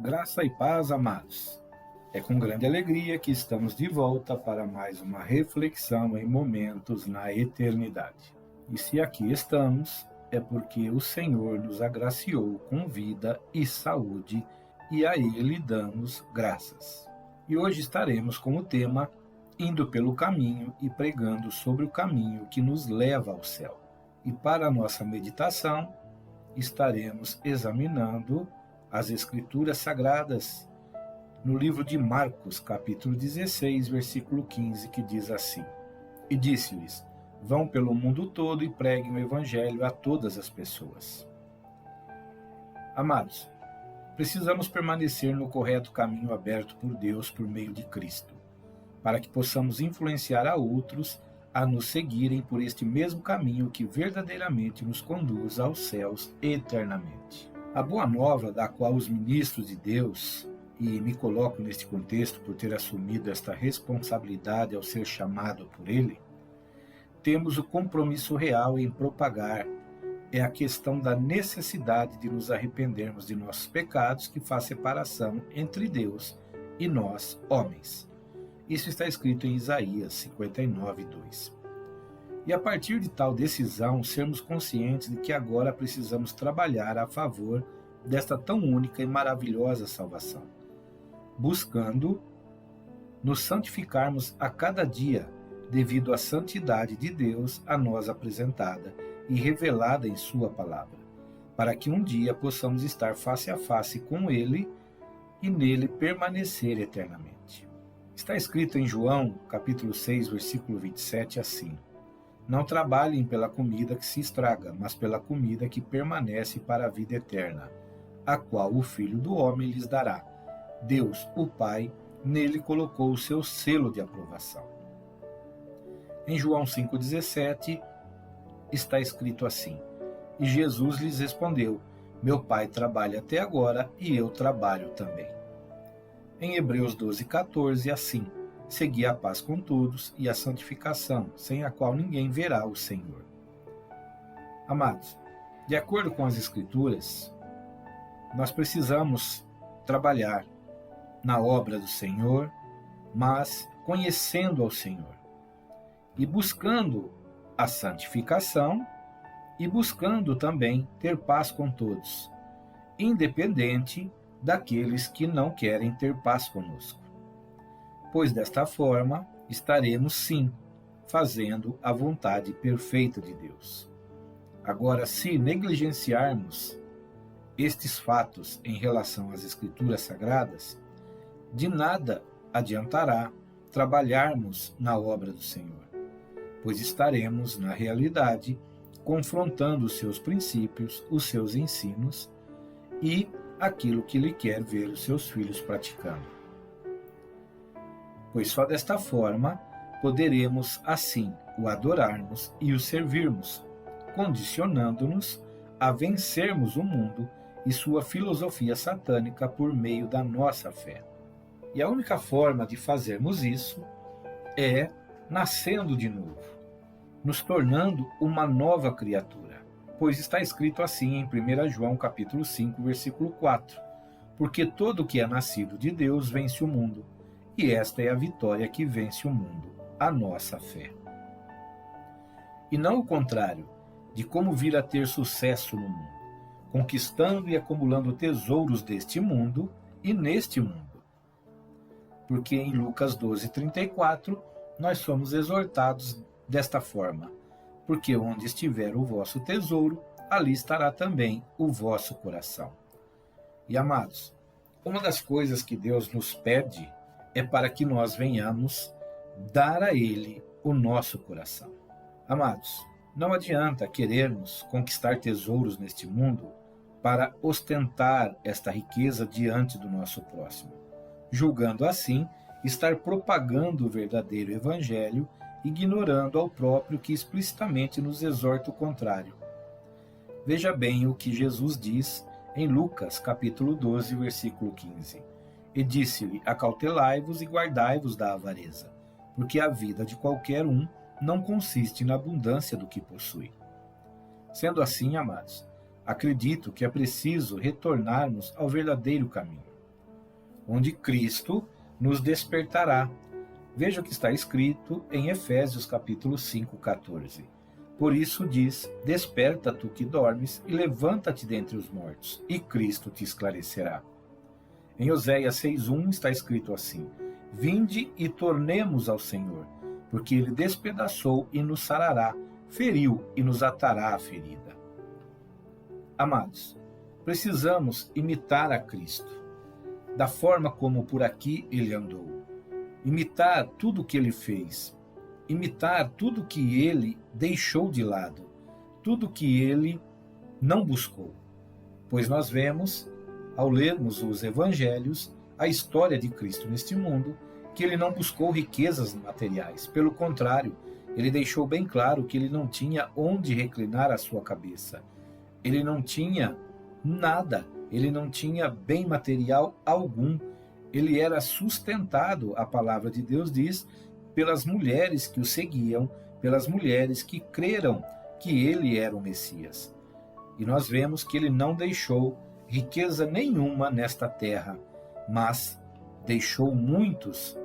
Graça e paz, amados. É com grande alegria que estamos de volta para mais uma reflexão em momentos na eternidade. E se aqui estamos, é porque o Senhor nos agraciou com vida e saúde e a Ele damos graças. E hoje estaremos com o tema Indo pelo caminho e pregando sobre o caminho que nos leva ao céu. E para a nossa meditação, estaremos examinando as Escrituras Sagradas no livro de Marcos, capítulo 16, versículo 15, que diz assim: E disse-lhes: Vão pelo mundo todo e preguem o Evangelho a todas as pessoas. Amados, precisamos permanecer no correto caminho aberto por Deus por meio de Cristo, para que possamos influenciar a outros a nos seguirem por este mesmo caminho que verdadeiramente nos conduz aos céus eternamente. A boa nova da qual os ministros de Deus, e me coloco neste contexto por ter assumido esta responsabilidade ao ser chamado por Ele, temos o compromisso real em propagar é a questão da necessidade de nos arrependermos de nossos pecados que faz separação entre Deus e nós, homens. Isso está escrito em Isaías 59, 2. E a partir de tal decisão, sermos conscientes de que agora precisamos trabalhar a favor desta tão única e maravilhosa salvação, buscando nos santificarmos a cada dia, devido à santidade de Deus a nós apresentada e revelada em Sua palavra, para que um dia possamos estar face a face com Ele e nele permanecer eternamente. Está escrito em João, capítulo 6, versículo 27, assim: Não trabalhem pela comida que se estraga, mas pela comida que permanece para a vida eterna, a qual o Filho do Homem lhes dará. Deus, o Pai, nele colocou o seu selo de aprovação. Em João 5,17, está escrito assim: E Jesus lhes respondeu: Meu Pai trabalha até agora e eu trabalho também. Em Hebreus 12,14, assim: Segui a paz com todos e a santificação, sem a qual ninguém verá o Senhor. Amados, de acordo com as Escrituras, nós precisamos trabalhar na obra do Senhor, mas conhecendo ao Senhor e buscando a santificação e buscando também ter paz com todos, independente daqueles que não querem ter paz conosco. Pois desta forma estaremos sim fazendo a vontade perfeita de Deus. Agora, se negligenciarmos estes fatos em relação às Escrituras Sagradas, de nada adiantará trabalharmos na obra do Senhor, pois estaremos, na realidade, confrontando os seus princípios, os seus ensinos e aquilo que Ele quer ver os seus filhos praticando. Pois só desta forma poderemos, assim, o adorarmos e o servirmos, condicionando-nos a vencermos o mundo e sua filosofia satânica por meio da nossa fé. E a única forma de fazermos isso é nascendo de novo, nos tornando uma nova criatura. Pois está escrito assim em 1 João capítulo 5, versículo 4: Porque todo o que é nascido de Deus vence o mundo, e esta é a vitória que vence o mundo, a nossa fé. E não o contrário, de como vir a ter sucesso no mundo, conquistando e acumulando tesouros deste mundo e neste mundo. Porque em Lucas 12:34, nós somos exortados desta forma: porque onde estiver o vosso tesouro, ali estará também o vosso coração. E amados, uma das coisas que Deus nos pede é para que nós venhamos dar a Ele o nosso coração. Amados, não adianta querermos conquistar tesouros neste mundo para ostentar esta riqueza diante do nosso próximo, julgando assim estar propagando o verdadeiro Evangelho, ignorando ao próprio que explicitamente nos exorta o contrário. Veja bem o que Jesus diz em Lucas capítulo 12, versículo 15. E disse-lhe: Acautelai-vos e guardai-vos da avareza, porque a vida de qualquer um não consiste na abundância do que possui. Sendo assim, amados, acredito que é preciso retornarmos ao verdadeiro caminho, onde Cristo nos despertará. Veja o que está escrito em Efésios capítulo 5, 14. Por isso diz: desperta tu que dormes e levanta-te dentre os mortos, e Cristo te esclarecerá. Em Oséias 6:1 está escrito assim: vinde e tornemos ao Senhor, porque ele despedaçou e nos sarará, feriu e nos atará a ferida. Amados, precisamos imitar a Cristo, da forma como por aqui ele andou. Imitar tudo o que ele fez, imitar tudo que ele deixou de lado, tudo que ele não buscou. Pois nós vemos, ao lermos os evangelhos, a história de Cristo neste mundo, que ele não buscou riquezas materiais. Pelo contrário, ele deixou bem claro que ele não tinha onde reclinar a sua cabeça. Ele não tinha nada, ele não tinha bem material algum. Ele era sustentado, a palavra de Deus diz, pelas mulheres que o seguiam, pelas mulheres que creram que ele era o Messias. E nós vemos que ele não deixou riqueza nenhuma nesta terra, mas deixou muitos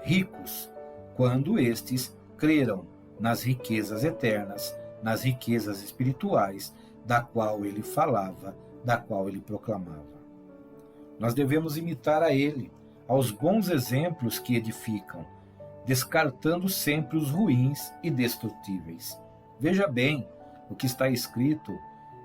ricos quando estes creram nas riquezas eternas, nas riquezas espirituais, da qual ele falava, da qual ele proclamava. Nós devemos imitar a ele, aos bons exemplos que edificam, descartando sempre os ruins e destrutíveis. Veja bem o que está escrito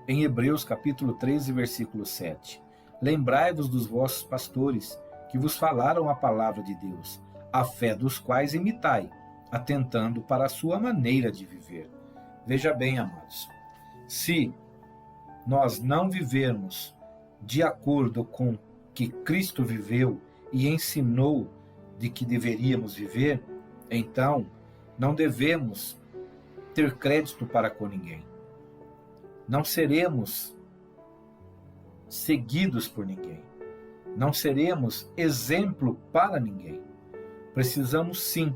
em Hebreus capítulo 13, versículo 7. Lembrai-vos dos vossos pastores, que vos falaram a palavra de Deus, a fé dos quais imitai, atentando para a sua maneira de viver. Veja bem, amados, se nós não vivermos de acordo com que Cristo viveu e ensinou de que deveríamos viver, então não devemos ter crédito para com ninguém. Não seremos seguidos por ninguém. Não seremos exemplo para ninguém. Precisamos sim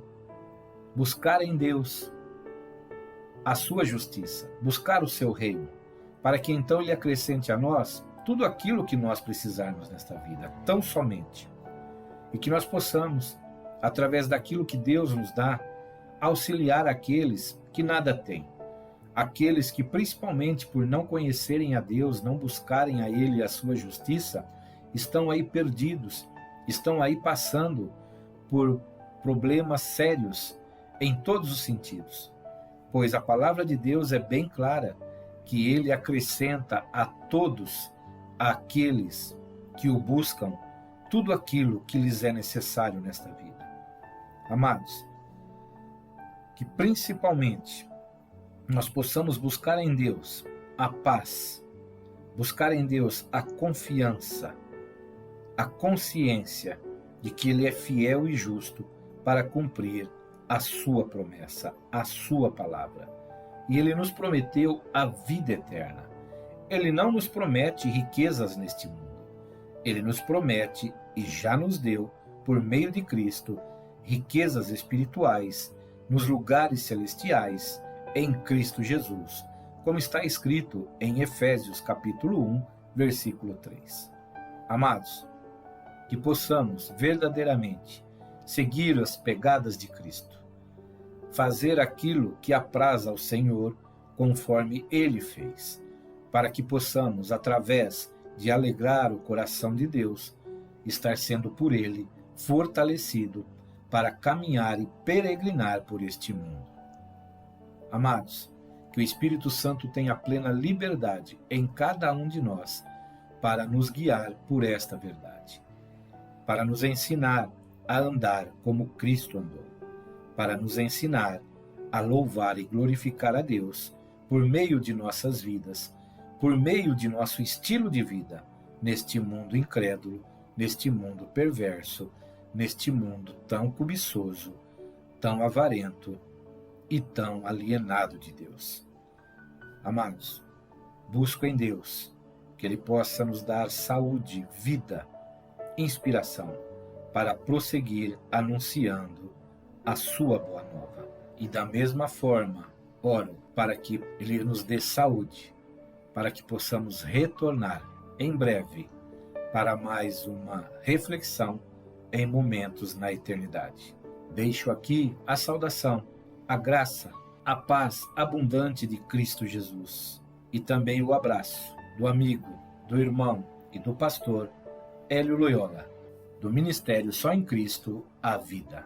buscar em Deus a sua justiça, buscar o seu reino, para que então ele acrescente a nós tudo aquilo que nós precisarmos nesta vida, tão somente. E que nós possamos, através daquilo que Deus nos dá, auxiliar aqueles que nada têm. Aqueles que, principalmente por não conhecerem a Deus, não buscarem a Ele e a sua justiça, estão aí perdidos, estão aí passando por problemas sérios em todos os sentidos. Pois a palavra de Deus é bem clara, que Ele acrescenta a todos aqueles que o buscam tudo aquilo que lhes é necessário nesta vida. Amados, que principalmente nós possamos buscar em Deus a paz, buscar em Deus a confiança, a consciência de que Ele é fiel e justo para cumprir a sua promessa, a sua palavra. E Ele nos prometeu a vida eterna. Ele não nos promete riquezas neste mundo. Ele nos promete, e já nos deu, por meio de Cristo, riquezas espirituais nos lugares celestiais, em Cristo Jesus, como está escrito em Efésios capítulo 1, versículo 3. Amados, que possamos verdadeiramente seguir as pegadas de Cristo, fazer aquilo que apraz ao Senhor, conforme Ele fez, para que possamos, através de alegrar o coração de Deus, estar sendo por Ele fortalecido para caminhar e peregrinar por este mundo. Amados, que o Espírito Santo tenha plena liberdade em cada um de nós para nos guiar por esta verdade, para nos ensinar a andar como Cristo andou, para nos ensinar a louvar e glorificar a Deus por meio de nossas vidas, por meio de nosso estilo de vida, neste mundo incrédulo, neste mundo perverso, neste mundo tão cobiçoso, tão avarento e tão alienado de Deus. Amados, busco em Deus que Ele possa nos dar saúde, vida, inspiração para prosseguir anunciando a sua boa nova. E da mesma forma, oro para que Ele nos dê saúde, para que possamos retornar em breve para mais uma reflexão em momentos na eternidade. Deixo aqui a saudação, a graça, a paz abundante de Cristo Jesus e também o abraço do amigo, do irmão e do pastor Hélio Loyola, do Ministério Só em Cristo, a Vida.